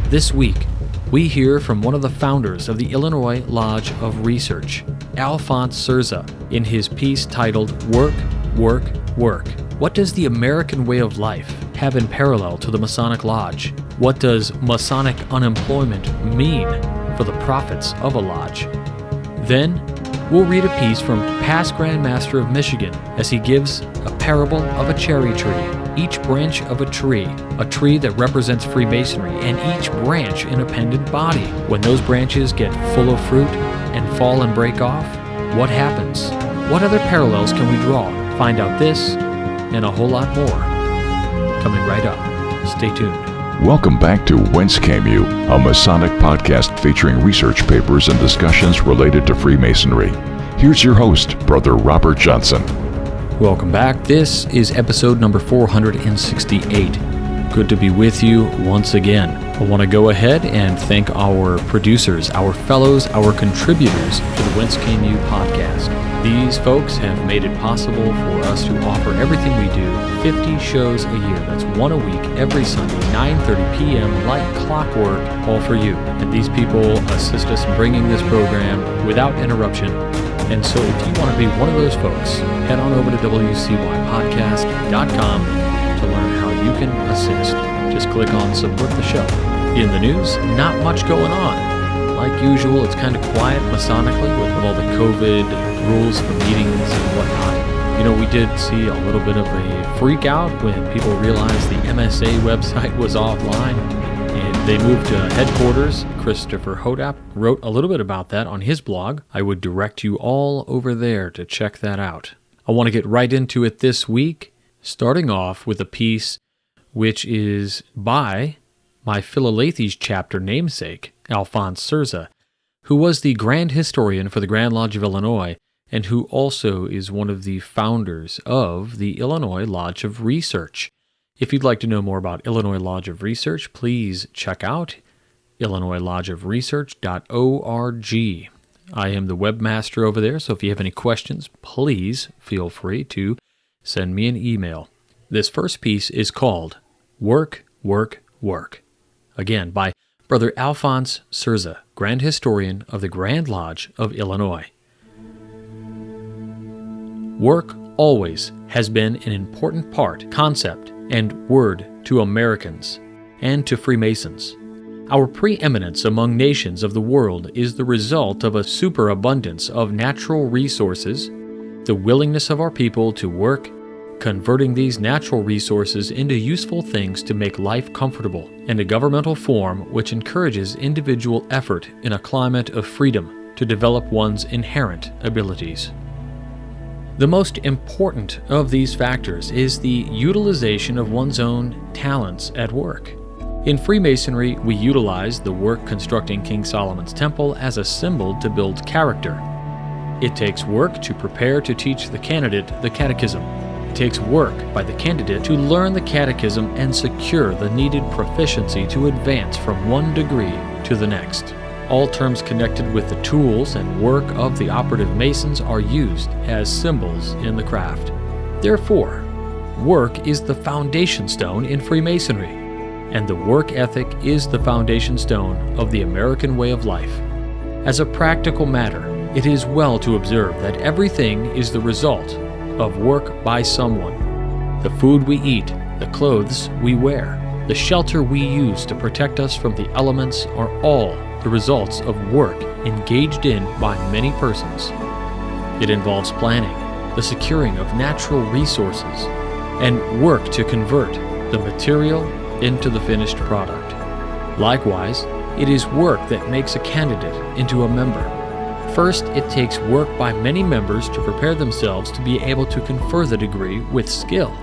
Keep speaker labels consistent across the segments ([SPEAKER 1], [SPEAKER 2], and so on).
[SPEAKER 1] This week, we hear from one of the founders of the Illinois Lodge of Research, Alphonse Cerza, in his piece titled Work, Work, Work. What does the American way of life have in parallel to the Masonic Lodge? What does Masonic unemployment mean for the profits of a lodge? Then, we'll read a piece from past Grand Master of Michigan as he gives a parable of a cherry tree. Each branch of a tree that represents Freemasonry, and each branch an appendant body. When those branches get full of fruit and fall and break off, what happens? What other parallels can we draw? Find out this and a whole lot more coming right up. Stay tuned.
[SPEAKER 2] Welcome back to Whence Came You, a Masonic podcast featuring research papers and discussions related to Freemasonry. Here's your host, Brother Robert Johnson.
[SPEAKER 1] Welcome back. This is episode number 468. Good to be with you once again. I want to go ahead and thank our producers, our fellows, our contributors to the Whence Came You podcast. These folks have made it possible for us to offer everything we do, 50 shows a year. That's one a week, every Sunday, 9:30 p.m., like clockwork, all for you. And these people assist us in bringing this program without interruption. And so if you want to be one of those folks, head on over to wcypodcast.com to learn how you can assist. Just click on Support the Show. In the news, not much going on. Like usual, it's kind of quiet Masonically with all the COVID rules for meetings and whatnot. You know, we did see a little bit of a freak out when people realized the MSA website was offline and they moved to headquarters. Christopher Hodap wrote a little bit about that on his blog. I would direct you all over there to check that out. I want to get right into it this week, starting off with a piece which is by my Philalethes chapter namesake, Alphonse Cerza, who was the Grand Historian for the Grand Lodge of Illinois and who also is one of the founders of the Illinois Lodge of Research. If you'd like to know more about Illinois Lodge of Research, please check out illinoislodgeofresearch.org. I am the webmaster over there, so if you have any questions, please feel free to send me an email. This first piece is called Work, Work, Work. Again, by Brother Alphonse Cerza, Grand Historian of the Grand Lodge of Illinois. Work always has been an important part, concept, and word to Americans and to Freemasons. Our preeminence among nations of the world is the result of a superabundance of natural resources, the willingness of our people to work, converting these natural resources into useful things to make life comfortable, and a governmental form which encourages individual effort in a climate of freedom to develop one's inherent abilities. The most important of these factors is the utilization of one's own talents at work. In Freemasonry, we utilize the work constructing King Solomon's Temple as a symbol to build character. It takes work to prepare to teach the candidate the catechism. It takes work by the candidate to learn the catechism and secure the needed proficiency to advance from one degree to the next. All terms connected with the tools and work of the operative Masons are used as symbols in the craft. Therefore, work is the foundation stone in Freemasonry, and the work ethic is the foundation stone of the American way of life. As a practical matter, it is well to observe that everything is the result of work by someone. The food we eat, the clothes we wear, the shelter we use to protect us from the elements are all the results of work engaged in by many persons. It involves planning, the securing of natural resources, and work to convert the material into the finished product. Likewise, it is work that makes a candidate into a member. First, it takes work by many members to prepare themselves to be able to confer the degree with skill.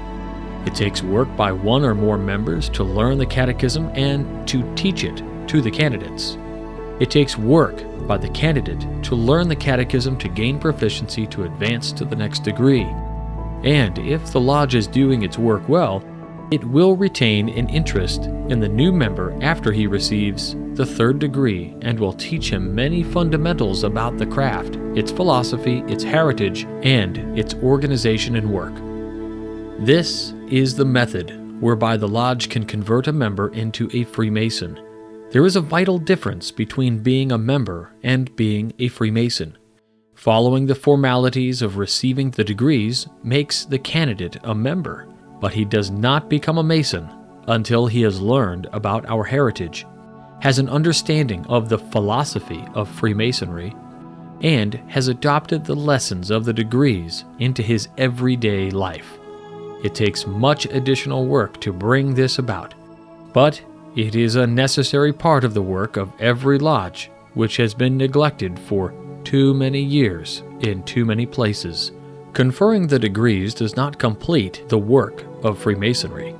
[SPEAKER 1] It takes work by one or more members to learn the catechism and to teach it to the candidates. It takes work by the candidate to learn the catechism to gain proficiency to advance to the next degree. And if the lodge is doing its work well, it will retain an interest in the new member after he receives the third degree and will teach him many fundamentals about the craft, its philosophy, its heritage, and its organization and work. This is the method whereby the lodge can convert a member into a Freemason. There is a vital difference between being a member and being a Freemason. Following the formalities of receiving the degrees makes the candidate a member, but he does not become a Mason until he has learned about our heritage, has an understanding of the philosophy of Freemasonry, and has adopted the lessons of the degrees into his everyday life. It takes much additional work to bring this about, but it is a necessary part of the work of every lodge which has been neglected for too many years in too many places. Conferring the degrees does not complete the work of Freemasonry.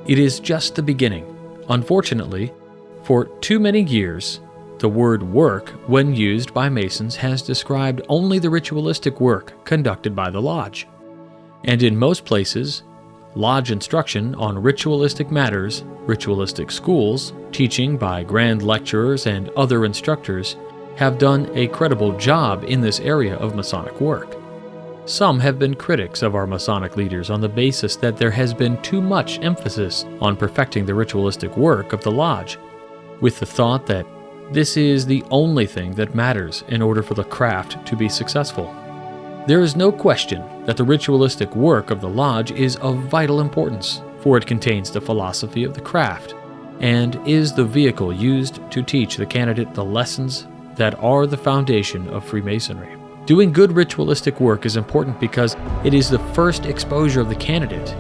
[SPEAKER 1] It is just the beginning. Unfortunately, for too many years, the word work, when used by Masons, has described only the ritualistic work conducted by the lodge. And in most places, lodge instruction on ritualistic matters, ritualistic schools, teaching by grand lecturers and other instructors have done a credible job in this area of Masonic work. Some have been critics of our Masonic leaders on the basis that there has been too much emphasis on perfecting the ritualistic work of the lodge, with the thought that this is the only thing that matters in order for the craft to be successful. There is no question that the ritualistic work of the lodge is of vital importance, for it contains the philosophy of the craft and is the vehicle used to teach the candidate the lessons that are the foundation of Freemasonry. Doing good ritualistic work is important because it is the first exposure of the candidate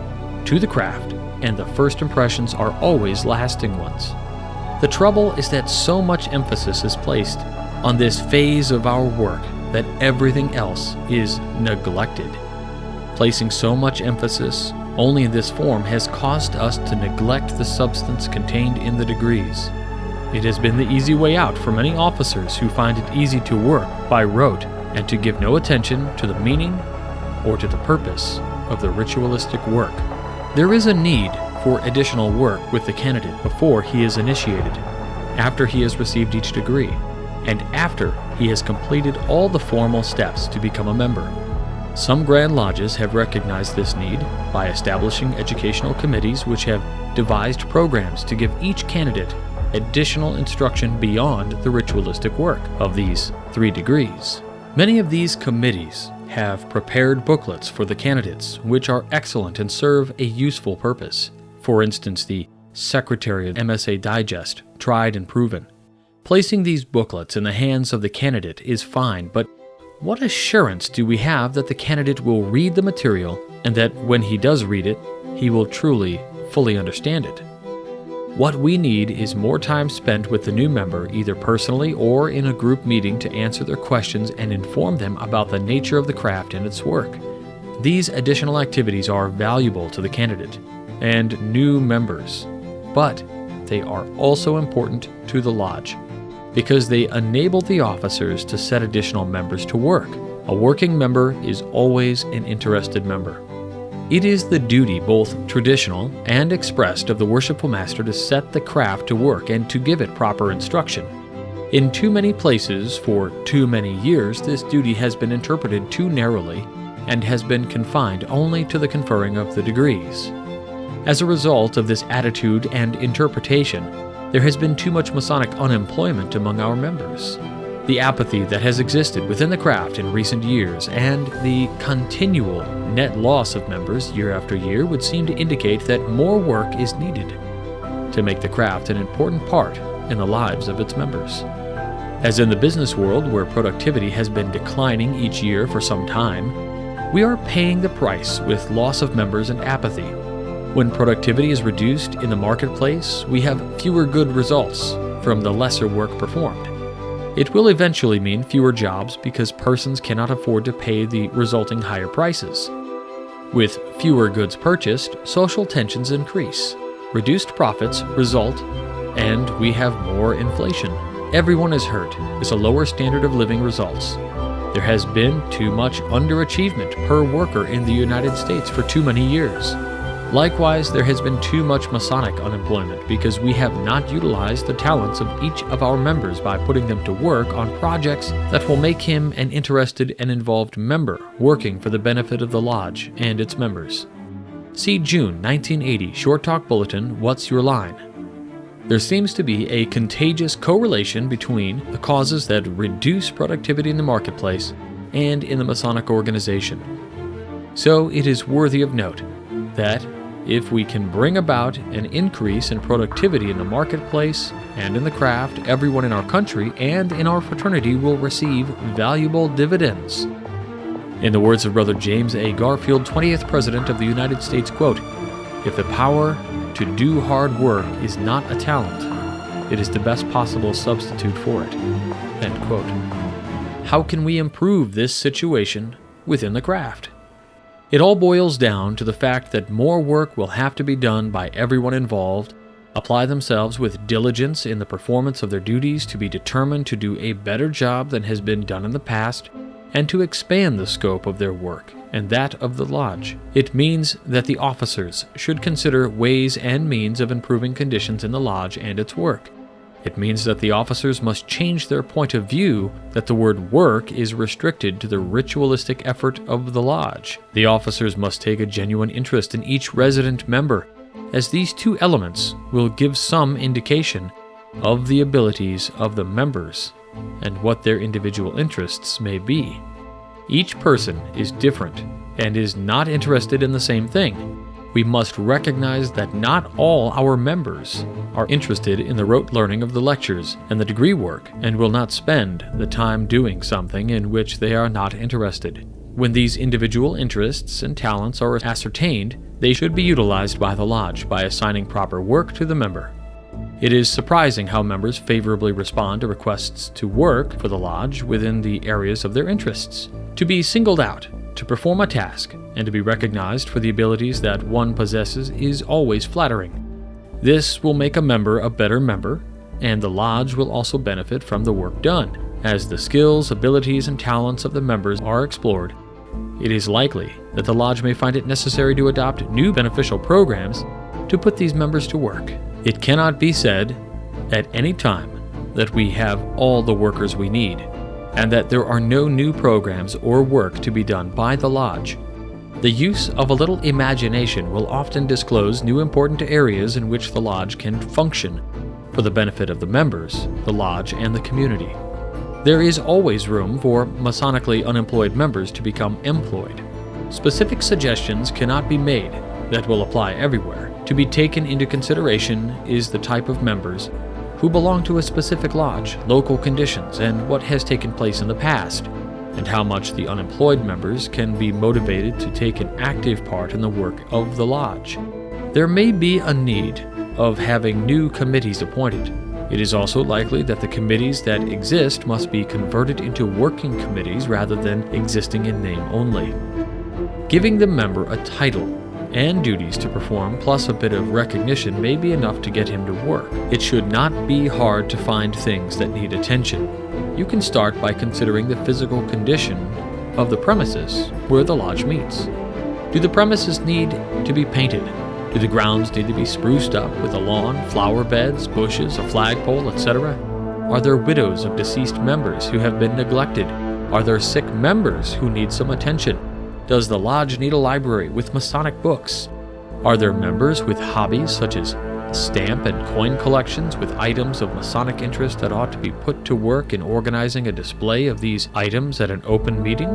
[SPEAKER 1] to the craft, and the first impressions are always lasting ones. The trouble is that so much emphasis is placed on this phase of our work that everything else is neglected. Placing so much emphasis only in this form has caused us to neglect the substance contained in the degrees. It has been the easy way out for many officers who find it easy to work by rote and to give no attention to the meaning or to the purpose of the ritualistic work. There is a need for additional work with the candidate before he is initiated, after he has received each degree, and after he has completed all the formal steps to become a member. Some Grand Lodges have recognized this need by establishing educational committees which have devised programs to give each candidate additional instruction beyond the ritualistic work of these 3 degrees. Many of these committees have prepared booklets for the candidates which are excellent and serve a useful purpose. For instance, the Secretary of MSA Digest, Tried and Proven. Placing these booklets in the hands of the candidate is fine, but what assurance do we have that the candidate will read the material and that when he does read it, he will truly, fully understand it? What we need is more time spent with the new member, either personally or in a group meeting, to answer their questions and inform them about the nature of the craft and its work. These additional activities are valuable to the candidate and new members, but they are also important to the lodge because they enable the officers to set additional members to work. A working member is always an interested member. It is the duty, both traditional and expressed, of the worshipful master to set the craft to work and to give it proper instruction. In too many places, for too many years, this duty has been interpreted too narrowly and has been confined only to the conferring of the degrees. As a result of this attitude and interpretation, there has been too much Masonic unemployment among our members. The apathy that has existed within the craft in recent years and the continual net loss of members year after year would seem to indicate that more work is needed to make the craft an important part in the lives of its members. As in the business world, where productivity has been declining each year for some time, we are paying the price with loss of members and apathy. When productivity is reduced in the marketplace, we have fewer good results from the lesser work performed. It will eventually mean fewer jobs because persons cannot afford to pay the resulting higher prices. With fewer goods purchased, social tensions increase, reduced profits result, and we have more inflation. Everyone is hurt as a lower standard of living results. There has been too much underachievement per worker in the United States for too many years. Likewise, there has been too much Masonic unemployment because we have not utilized the talents of each of our members by putting them to work on projects that will make him an interested and involved member working for the benefit of the lodge and its members. See June 1980 Short Talk Bulletin, What's Your Line? There seems to be a contagious correlation between the causes that reduce productivity in the marketplace and in the Masonic organization. So it is worthy of note that if we can bring about an increase in productivity in the marketplace and in the craft, everyone in our country and in our fraternity will receive valuable dividends. In the words of Brother James A. Garfield, 20th President of the United States, quote, "If the power to do hard work is not a talent, it is the best possible substitute for it." End quote. How can we improve this situation within the craft? It all boils down to the fact that more work will have to be done by everyone involved, apply themselves with diligence in the performance of their duties to be determined to do a better job than has been done in the past, and to expand the scope of their work and that of the lodge. It means that the officers should consider ways and means of improving conditions in the lodge and its work. It means that the officers must change their point of view that the word work is restricted to the ritualistic effort of the lodge. The officers must take a genuine interest in each resident member, as these two elements will give some indication of the abilities of the members and what their individual interests may be. Each person is different and is not interested in the same thing. We must recognize that not all our members are interested in the rote learning of the lectures and the degree work, and will not spend the time doing something in which they are not interested. When these individual interests and talents are ascertained, they should be utilized by the lodge by assigning proper work to the member. It is surprising how members favorably respond to requests to work for the lodge within the areas of their interests. To be singled out, to perform a task, and to be recognized for the abilities that one possesses is always flattering. This will make a member a better member, and the lodge will also benefit from the work done. As the skills, abilities, and talents of the members are explored, it is likely that the lodge may find it necessary to adopt new beneficial programs to put these members to work. It cannot be said at any time that we have all the workers we need, and that there are no new programs or work to be done by the lodge. The use of a little imagination will often disclose new important areas in which the lodge can function for the benefit of the members, the lodge, and the community. There is always room for Masonically unemployed members to become employed. Specific suggestions cannot be made that will apply everywhere. To be taken into consideration is the type of members who belong to a specific lodge, local conditions, and what has taken place in the past, and how much the unemployed members can be motivated to take an active part in the work of the lodge. There may be a need of having new committees appointed. It is also likely that the committees that exist must be converted into working committees rather than existing in name only. Giving the member a title and duties to perform, plus a bit of recognition, may be enough to get him to work. It should not be hard to find things that need attention. You can start by considering the physical condition of the premises where the lodge meets. Do the premises need to be painted? Do the grounds need to be spruced up with a lawn, flower beds, bushes, a flagpole, etc.? Are there widows of deceased members who have been neglected? Are there sick members who need some attention? Does the lodge need a library with Masonic books? Are there members with hobbies such as stamp and coin collections with items of Masonic interest that ought to be put to work in organizing a display of these items at an open meeting?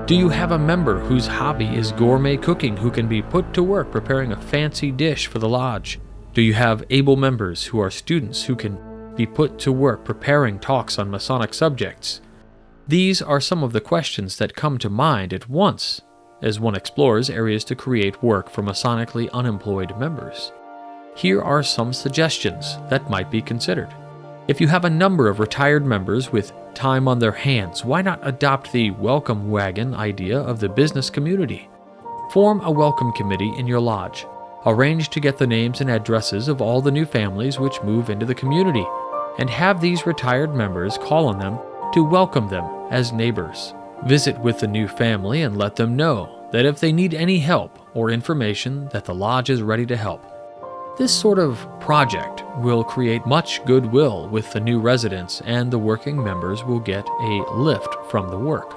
[SPEAKER 1] Do you have a member whose hobby is gourmet cooking who can be put to work preparing a fancy dish for the lodge? Do you have able members who are students who can be put to work preparing talks on Masonic subjects? These are some of the questions that come to mind at once as one explores areas to create work for Masonically unemployed members. Here are some suggestions that might be considered. If you have a number of retired members with time on their hands, why not adopt the welcome wagon idea of the business community? Form a welcome committee in your lodge. Arrange to get the names and addresses of all the new families which move into the community, and have these retired members call on them to welcome them as neighbors. Visit with the new family and let them know that if they need any help or information, that the lodge is ready to help. This sort of project will create much goodwill with the new residents, and the working members will get a lift from the work.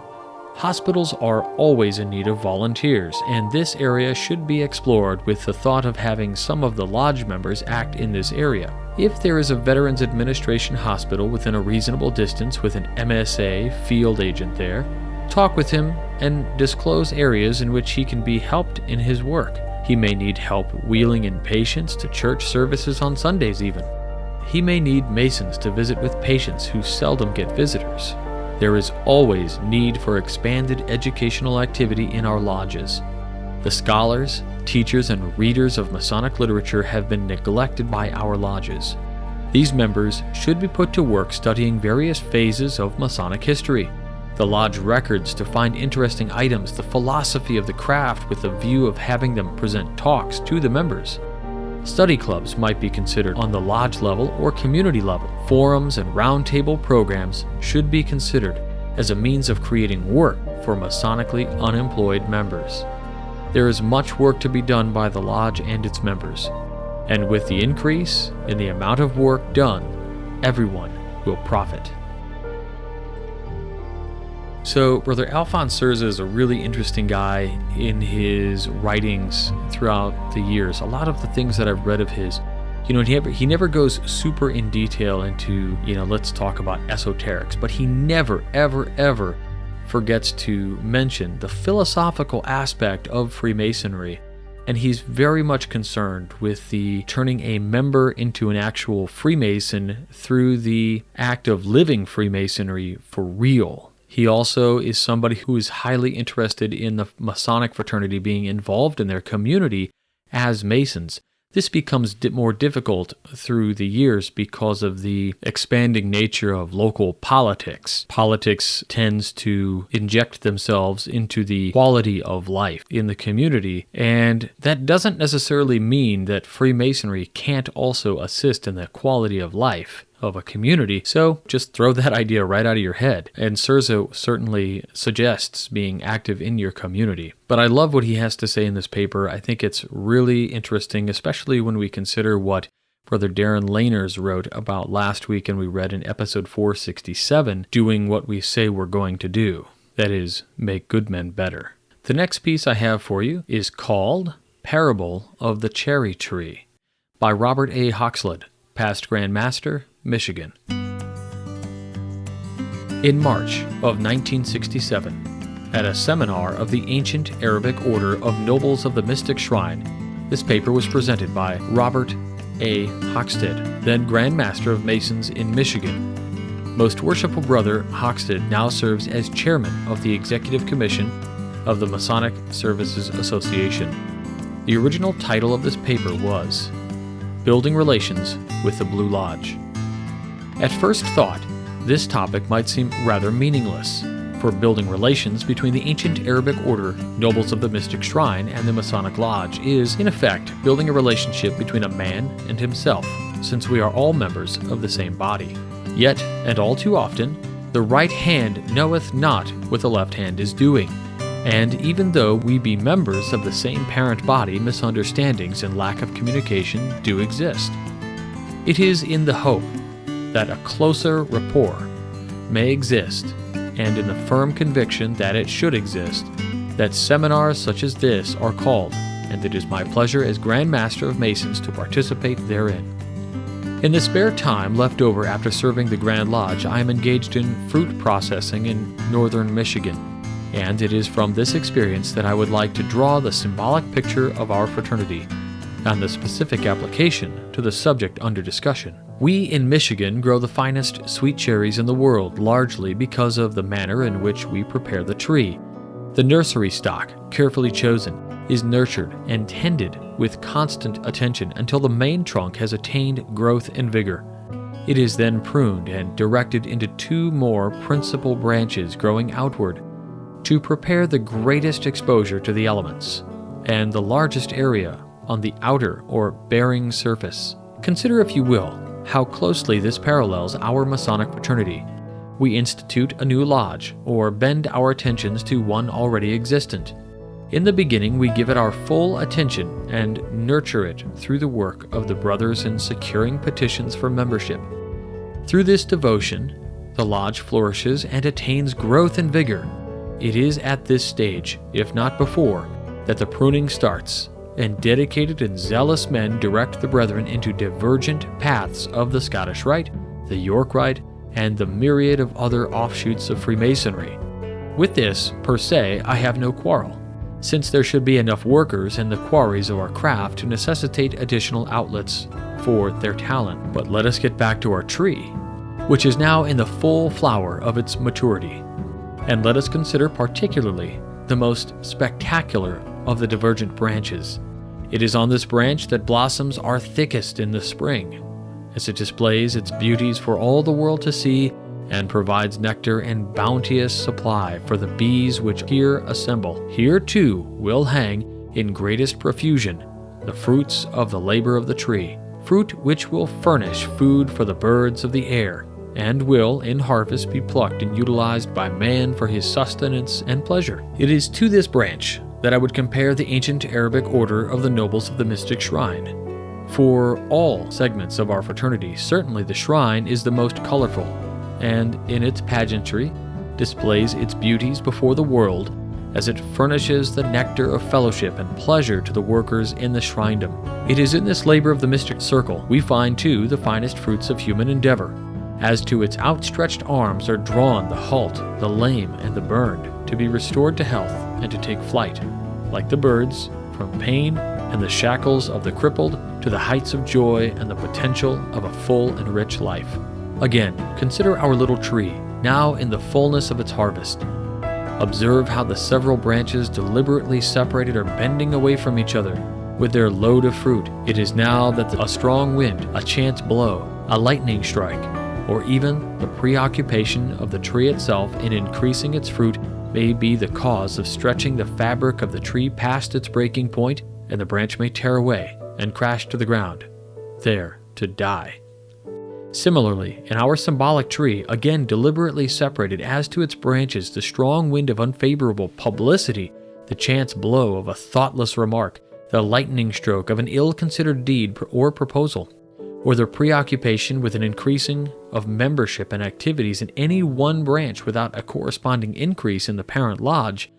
[SPEAKER 1] Hospitals are always in need of volunteers, and this area should be explored with the thought of having some of the lodge members act in this area. If there is a Veterans Administration hospital within a reasonable distance with an MSA field agent there, talk with him and disclose areas in which he can be helped in his work. He may need help wheeling in patients to church services on Sundays even. He may need Masons to visit with patients who seldom get visitors. There is always need for expanded educational activity in our lodges. The scholars, teachers, and readers of Masonic literature have been neglected by our lodges. These members should be put to work studying various phases of Masonic history, the lodge records to find interesting items, the philosophy of the craft with a view of having them present talks to the members. Study clubs might be considered on the lodge level or community level. Forums and roundtable programs should be considered as a means of creating work for Masonically unemployed members. There is much work to be done by the lodge and its members, and with the increase in the amount of work done, everyone will profit. So, Brother Alphonse Cerza is a really interesting guy in his writings throughout the years. A lot of the things that I've read of his, he never goes super in detail into, let's talk about esoterics, but he never, ever forgets to mention the philosophical aspect of Freemasonry. And he's very much concerned with the turning a member into an actual Freemason through the act of living Freemasonry for real. He also is somebody who is highly interested in the Masonic fraternity being involved in their community as Masons. This becomes more difficult through the years because of the expanding nature of local politics. Politics tends to inject themselves into the quality of life in the community, and that doesn't necessarily mean that Freemasonry can't also assist in the quality of life of a community, so just throw that idea right out of your head. And Cerza certainly suggests being active in your community. But I love what he has to say in this paper. I think it's really interesting, especially when we consider what Brother Darren Lainers wrote about last week and we read in episode 467, doing what we say we're going to do. That is, make good men better. The next piece I have for you is called Parable of the Cherry Tree by Robert A. Hoxlett, past Grand Master, Michigan. In March of 1967, at a seminar of the Ancient Arabic Order of Nobles of the Mystic Shrine, this paper was presented by Robert A. Hoxted, then Grand Master of Masons in Michigan. Most Worshipful Brother Hoxted now serves as Chairman of the Executive Commission of the Masonic Services Association. The original title of this paper was Building Relations with the Blue Lodge. At first thought, this topic might seem rather meaningless, for building relations between the Ancient Arabic Order, Nobles of the Mystic Shrine, and the Masonic Lodge is, in effect, building a relationship between a man and himself, since we are all members of the same body. Yet, and all too often, the right hand knoweth not what the left hand is doing. And even though we be members of the same parent body, misunderstandings and lack of communication do exist. It is in the hope that a closer rapport may exist, and in the firm conviction that it should exist, that seminars such as this are called, and it is my pleasure as Grand Master of Masons to participate therein. In the spare time left over after serving the Grand Lodge, I am engaged in fruit processing in northern Michigan, and it is from this experience that I would like to draw the symbolic picture of our fraternity, and the specific application to the subject under discussion. We in Michigan grow the finest sweet cherries in the world, largely because of the manner in which we prepare the tree. The nursery stock, carefully chosen, is nurtured and tended with constant attention until the main trunk has attained growth and vigor. It is then pruned and directed into two more principal branches growing outward to prepare the greatest exposure to the elements and the largest area on the outer or bearing surface. Consider, if you will, how closely this parallels our Masonic fraternity. We institute a new lodge, or bend our attentions to one already existent. In the beginning, we give it our full attention and nurture it through the work of the brothers in securing petitions for membership. Through this devotion, the lodge flourishes and attains growth and vigor. It is at this stage, if not before, that the pruning starts, and dedicated and zealous men direct the brethren into divergent paths of the Scottish Rite, the York Rite, and the myriad of other offshoots of Freemasonry. With this, per se, I have no quarrel, since there should be enough workers in the quarries of our craft to necessitate additional outlets for their talent. But let us get back to our tree, which is now in the full flower of its maturity, and let us consider particularly the most spectacular of the divergent branches. It is on this branch that blossoms are thickest in the spring, as it displays its beauties for all the world to see and provides nectar and bounteous supply for the bees which here assemble. Here too will hang in greatest profusion the fruits of the labor of the tree, fruit which will furnish food for the birds of the air, and will in harvest be plucked and utilized by man for his sustenance and pleasure. It is to this branch that I would compare the ancient Arabic order of the nobles of the mystic shrine. For all segments of our fraternity, certainly the shrine is the most colorful, and in its pageantry displays its beauties before the world as it furnishes the nectar of fellowship and pleasure to the workers in the shrindom. It is in this labor of the mystic circle we find too the finest fruits of human endeavor. As to its outstretched arms are drawn the halt, the lame, and the burned, to be restored to health and to take flight, like the birds, from pain and the shackles of the crippled to the heights of joy and the potential of a full and rich life. Again, consider our little tree, now in the fullness of its harvest. Observe how the several branches deliberately separated are bending away from each other with their load of fruit. It is now that a strong wind, a chance blow, a lightning strike, or even the preoccupation of the tree itself in increasing its fruit may be the cause of stretching the fabric of the tree past its breaking point, and the branch may tear away and crash to the ground, there to die. Similarly, in our symbolic tree, again deliberately separated as to its branches, the strong wind of unfavorable publicity, the chance blow of a thoughtless remark, the lightning stroke of an ill-considered deed or proposal, or the preoccupation with an increasing of membership and activities in any one branch without a corresponding increase in the parent lodge,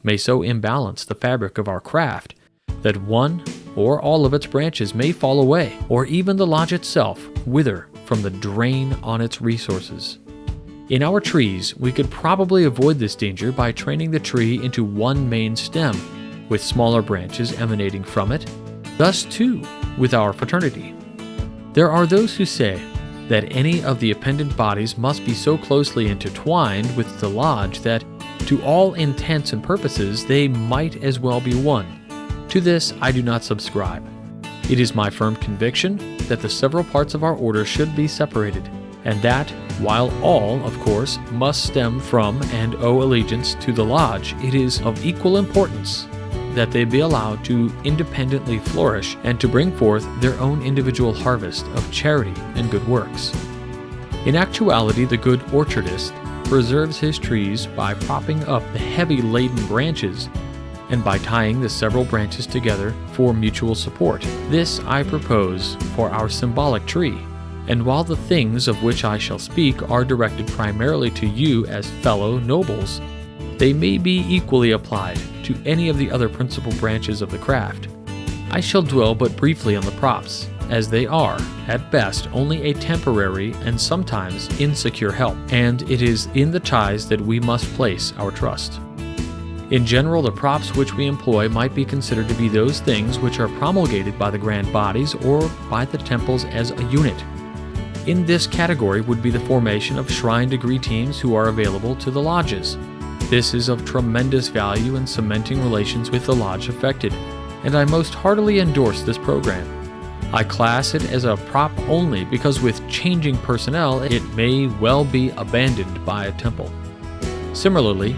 [SPEAKER 1] may so imbalance the fabric of our craft that one or all of its branches may fall away, or even the lodge itself wither from the drain on its resources. In our trees, we could probably avoid this danger by training the tree into one main stem, with smaller branches emanating from it. Thus, too, with our fraternity. There are those who say that any of the appendant bodies must be so closely intertwined with the lodge that, to all intents and purposes, they might as well be one. To this I do not subscribe. It is my firm conviction that the several parts of our order should be separated, and that, while all, of course, must stem from and owe allegiance to the lodge, it is of equal importance that they be allowed to independently flourish and to bring forth their own individual harvest of charity and good works. In actuality, the good orchardist preserves his trees by propping up the heavy laden branches and by tying the several branches together for mutual support. This I propose for our symbolic tree, and while the things of which I shall speak are directed primarily to you as fellow nobles, they may be equally applied to any of the other principal branches of the craft. I shall dwell but briefly on the props, as they are, at best, only a temporary and sometimes insecure help, and it is in the ties that we must place our trust. In general, the props which we employ might be considered to be those things which are promulgated by the grand bodies or by the temples as a unit. In this category would be the formation of shrine degree teams who are available to the lodges. This is of tremendous value in cementing relations with the lodge affected, and I most heartily endorse this program. I class it as a prop only because with changing personnel it may well be abandoned by a temple. Similarly,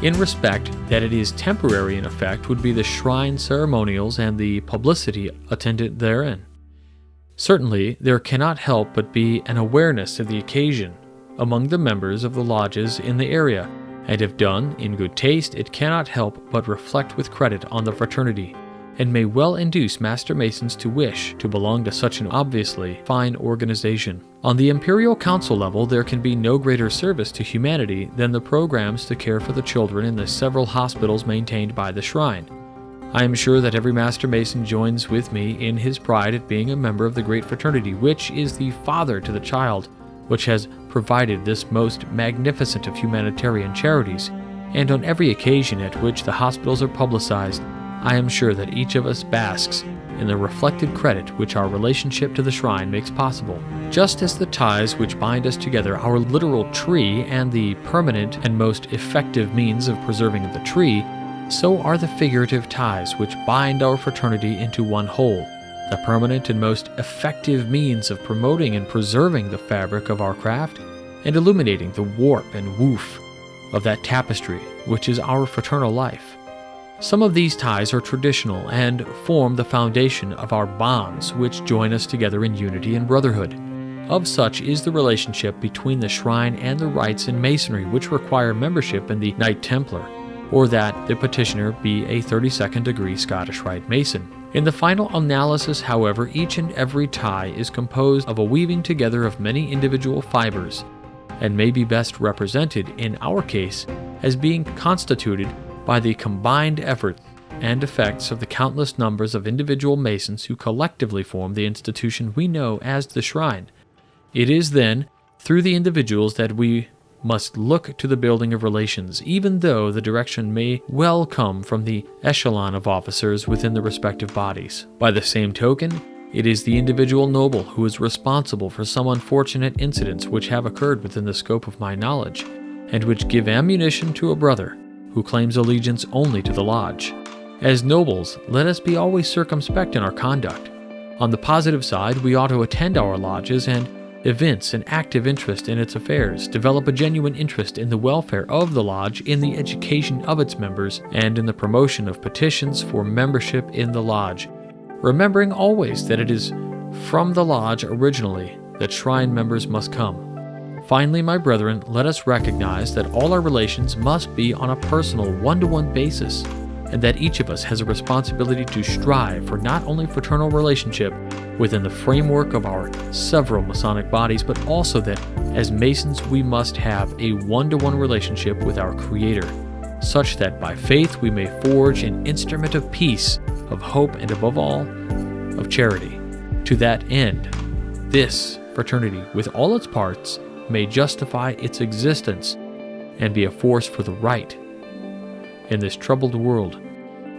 [SPEAKER 1] in respect that it is temporary in effect would be the shrine ceremonials and the publicity attendant therein. Certainly, there cannot help but be an awareness of the occasion among the members of the lodges in the area, and if done in good taste, it cannot help but reflect with credit on the fraternity, and may well induce Master Masons to wish to belong to such an obviously fine organization. On the Imperial Council level, there can be no greater service to humanity than the programs to care for the children in the several hospitals maintained by the shrine. I am sure that every Master Mason joins with me in his pride at being a member of the great fraternity, which is the father to the child, which has provided this most magnificent of humanitarian charities, and on every occasion at which the hospitals are publicized, I am sure that each of us basks in the reflected credit which our relationship to the shrine makes possible. Just as the ties which bind us together, our literal tree, and the permanent and most effective means of preserving the tree, so are the figurative ties which bind our fraternity into one whole, the permanent and most effective means of promoting and preserving the fabric of our craft, and illuminating the warp and woof of that tapestry which is our fraternal life. Some of these ties are traditional and form the foundation of our bonds which join us together in unity and brotherhood. Of such is the relationship between the shrine and the rites in Masonry which require membership in the Knight Templar, or that the petitioner be a 32nd degree Scottish Rite Mason. In the final analysis, however, each and every tie is composed of a weaving together of many individual fibers, and may be best represented, in our case, as being constituted by the combined efforts and effects of the countless numbers of individual Masons who collectively form the institution we know as the Shrine. It is then through the individuals that we must look to the building of relations, even though the direction may well come from the echelon of officers within the respective bodies. By the same token, it is the individual noble who is responsible for some unfortunate incidents which have occurred within the scope of my knowledge, and which give ammunition to a brother who claims allegiance only to the lodge. As nobles, let us be always circumspect in our conduct. On the positive side, we ought to attend our lodges and evince an active interest in its affairs, develop a genuine interest in the welfare of the lodge, in the education of its members, and in the promotion of petitions for membership in the lodge, remembering always that it is from the lodge originally that shrine members must come. Finally, my brethren, let us recognize that all our relations must be on a personal, one-to-one basis, and that each of us has a responsibility to strive for not only fraternal relationship within the framework of our several Masonic bodies, but also that as Masons we must have a one-to-one relationship with our Creator, such that by faith we may forge an instrument of peace, of hope, and above all, of charity. To that end, this fraternity, with all its parts, may justify its existence and be a force for the right in this troubled world.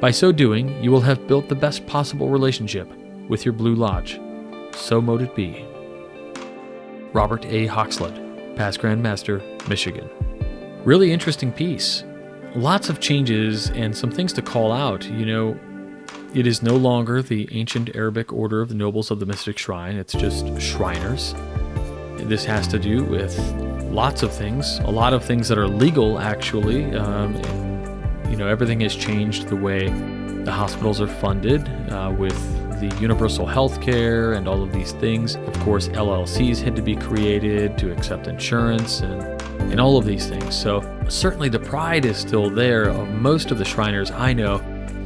[SPEAKER 1] By so doing, you will have built the best possible relationship with your Blue Lodge. So mote it be. Robert A. Hoxlund, Past Grand Master, Michigan. Really interesting piece. Lots of changes and some things to call out. It is no longer the ancient Arabic order of the Nobles of the Mystic Shrine. It's just Shriners. This has to do with lots of things, a lot of things that are legal, actually. Everything has changed the way the hospitals are funded with the universal health care and all of these things. Of course, LLCs had to be created to accept insurance and all of these things. So certainly the pride is still there of most of the Shriners I know.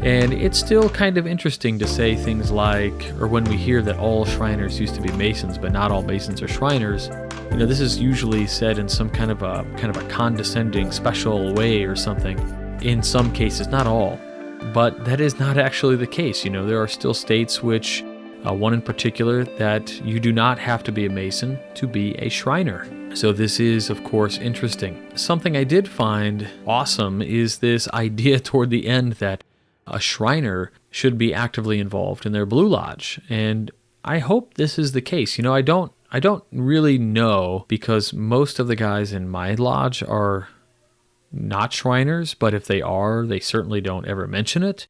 [SPEAKER 1] And it's still kind of interesting to say things like, or when we hear that all Shriners used to be Masons, but not all Masons are Shriners, this is usually said in some kind of a condescending, special way or something. In some cases, not all, but that is not actually the case. There are still states which, one in particular, that you do not have to be a Mason to be a Shriner. So this is, of course, interesting. Something I did find awesome is this idea toward the end that a Shriner should be actively involved in their Blue Lodge, and I hope this is the case. I don't really know, because most of the guys in my lodge are not Shriners, but if they are, they certainly don't ever mention it.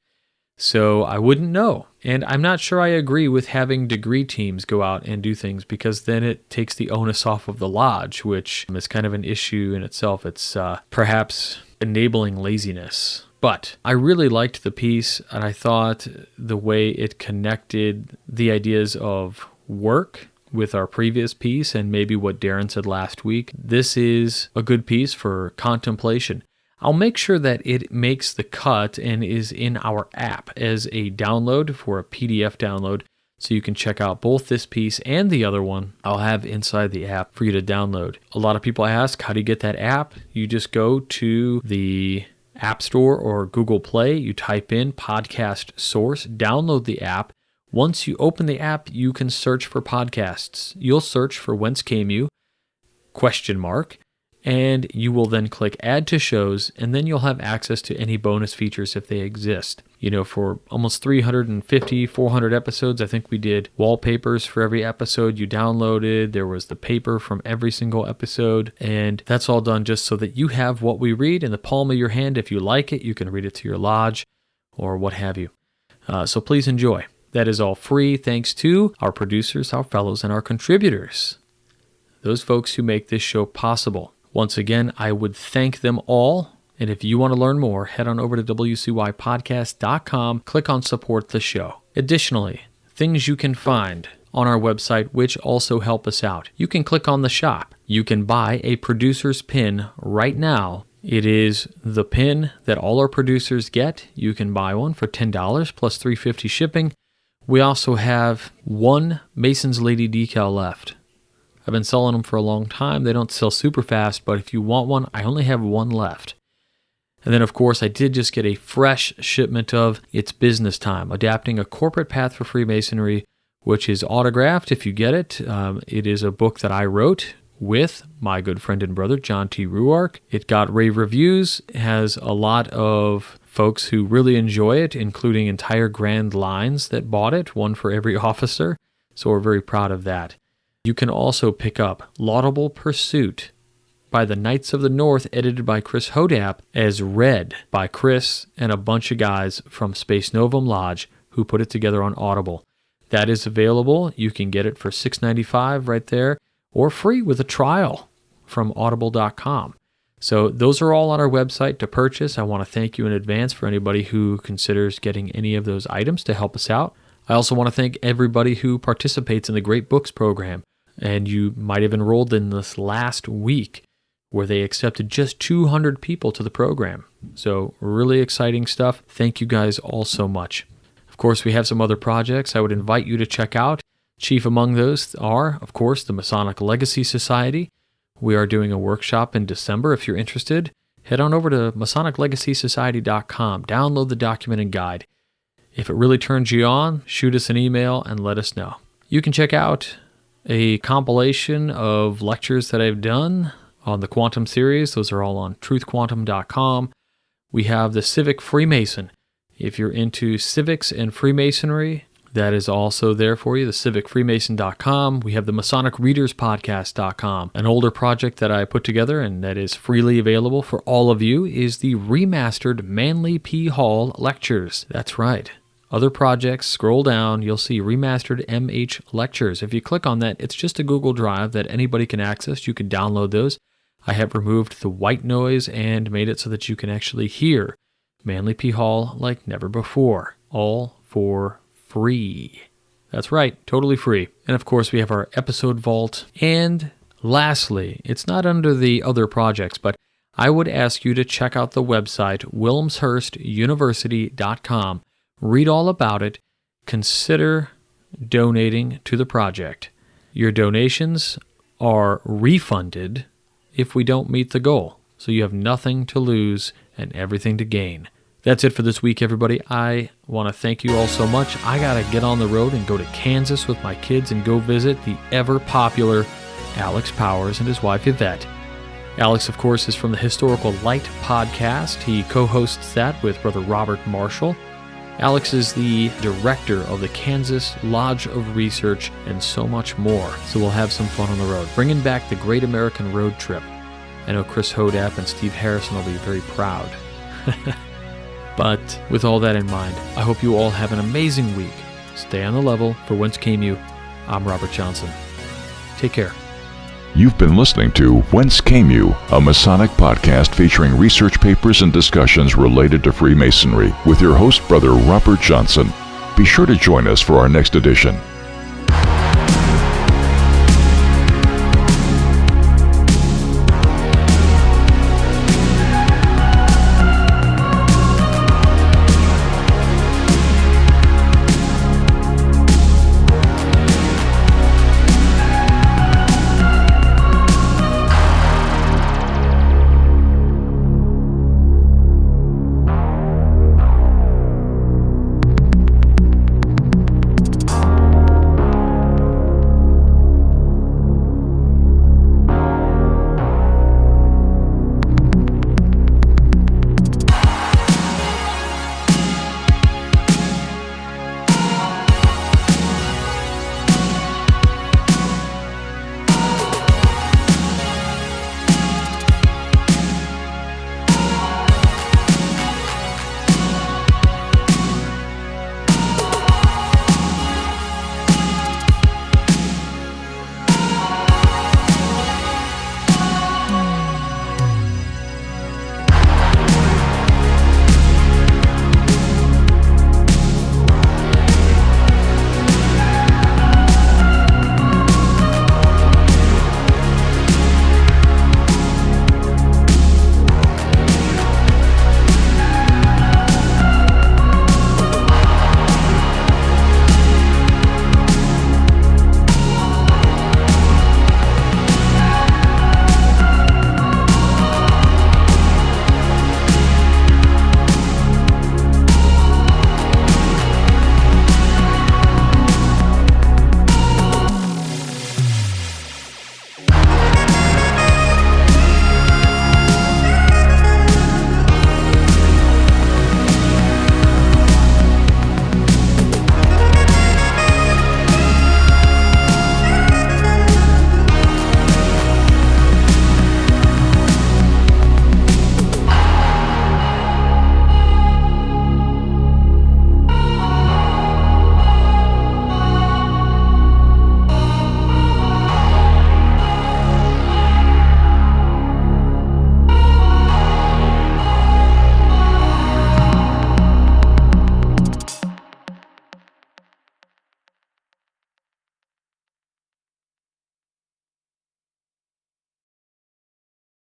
[SPEAKER 1] So I wouldn't know. And I'm not sure I agree with having degree teams go out and do things, because then it takes the onus off of the lodge, which is kind of an issue in itself. It's perhaps enabling laziness. But I really liked the piece, and I thought the way it connected the ideas of work with our previous piece and maybe what Darren said last week. This is a good piece for contemplation. I'll make sure that it makes the cut and is in our app as a download, for a PDF download, so you can check out both this piece and the other one I'll have inside the app for you to download. A lot of people ask, how do you get that app? You just go to the App Store or Google Play. You type in Podcast Source, download the app. Once you open the app, you can search for podcasts. You'll search for Whence Came You? ? And you will then click Add to Shows, and then you'll have access to any bonus features if they exist. For almost 350, 400 episodes, I think we did wallpapers for every episode you downloaded. There was the paper from every single episode, and that's all done just so that you have what we read in the palm of your hand. If you like it, you can read it to your lodge or what have you. So please enjoy. That is all free thanks to our producers, our fellows, and our contributors, those folks who make this show possible. Once again, I would thank them all. And if you want to learn more, head on over to wcypodcast.com, click on Support the Show. Additionally, things you can find on our website which also help us out. You can click on the shop. You can buy a producer's pin right now. It is the pin that all our producers get. You can buy one for $10 plus $3.50 shipping. We also have one Mason's Lady decal left. I've been selling them for a long time. They don't sell super fast, but if you want one, I only have one left. And then, of course, I did just get a fresh shipment of It's Business Time, Adapting a Corporate Path for Freemasonry, which is autographed if you get it. It is a book that I wrote with my good friend and brother, John T. Ruark. It got rave reviews. It has a lot of folks who really enjoy it, including entire Grand Lines that bought it, one for every officer. So we're very proud of that. You can also pick up Laudable Pursuit by the Knights of the North, edited by Chris Hodap, as read by Chris and a bunch of guys from Space Novum Lodge who put it together on Audible. That is available. You can get it for $6.95 right there, or free with a trial from audible.com. So those are all on our website to purchase. I want to thank you in advance for anybody who considers getting any of those items to help us out. I also want to thank everybody who participates in the Great Books program. And you might have enrolled in this last week where they accepted just 200 people to the program. So really exciting stuff. Thank you guys all so much. Of course, we have some other projects I would invite you to check out. Chief among those are, of course, the Masonic Legacy Society. We are doing a workshop in December. If you're interested, head on over to MasonicLegacySociety.com. Download the document and guide. If it really turns you on, shoot us an email and let us know. You can check out a compilation of lectures that I've done on the Quantum series. Those are all on truthquantum.com. We have the Civic Freemason. If you're into civics and Freemasonry, that is also there for you, the civicfreemason.com. We have the MasonicReadersPodcast.com. An older project that I put together and that is freely available for all of you is the remastered Manly P. Hall lectures. That's right. Other projects, scroll down, you'll see Remastered MH Lectures. If you click on that, it's just a Google Drive that anybody can access. You can download those. I have removed the white noise and made it so that you can actually hear Manly P. Hall like never before, all for free. That's right, totally free. And of course, we have our episode vault. And lastly, it's not under the other projects, but I would ask you to check out the website, WilmshurstUniversity.com. Read all about it. Consider donating to the project. Your donations are refunded if we don't meet the goal. So you have nothing to lose and everything to gain. That's it for this week, everybody. I want to thank you all so much. I got to get on the road and go to Kansas with my kids and go visit the ever-popular Alex Powers and his wife, Yvette. Alex, of course, is from the Historical Light podcast. He co-hosts that with Brother Robert Marshall. Alex is the director of the Kansas Lodge of Research and so much more. So we'll have some fun on the road, bringing back the Great American Road Trip. I know Chris Hodap and Steve Harrison will be very proud. But with all that in mind, I hope you all have an amazing week. Stay on the level. For Whence Came You, I'm Robert Johnson. Take care.
[SPEAKER 2] You've been listening to Whence Came You, a Masonic podcast featuring research papers and discussions related to Freemasonry with your host, Brother Robert Johnson. Be sure to join us for our next edition.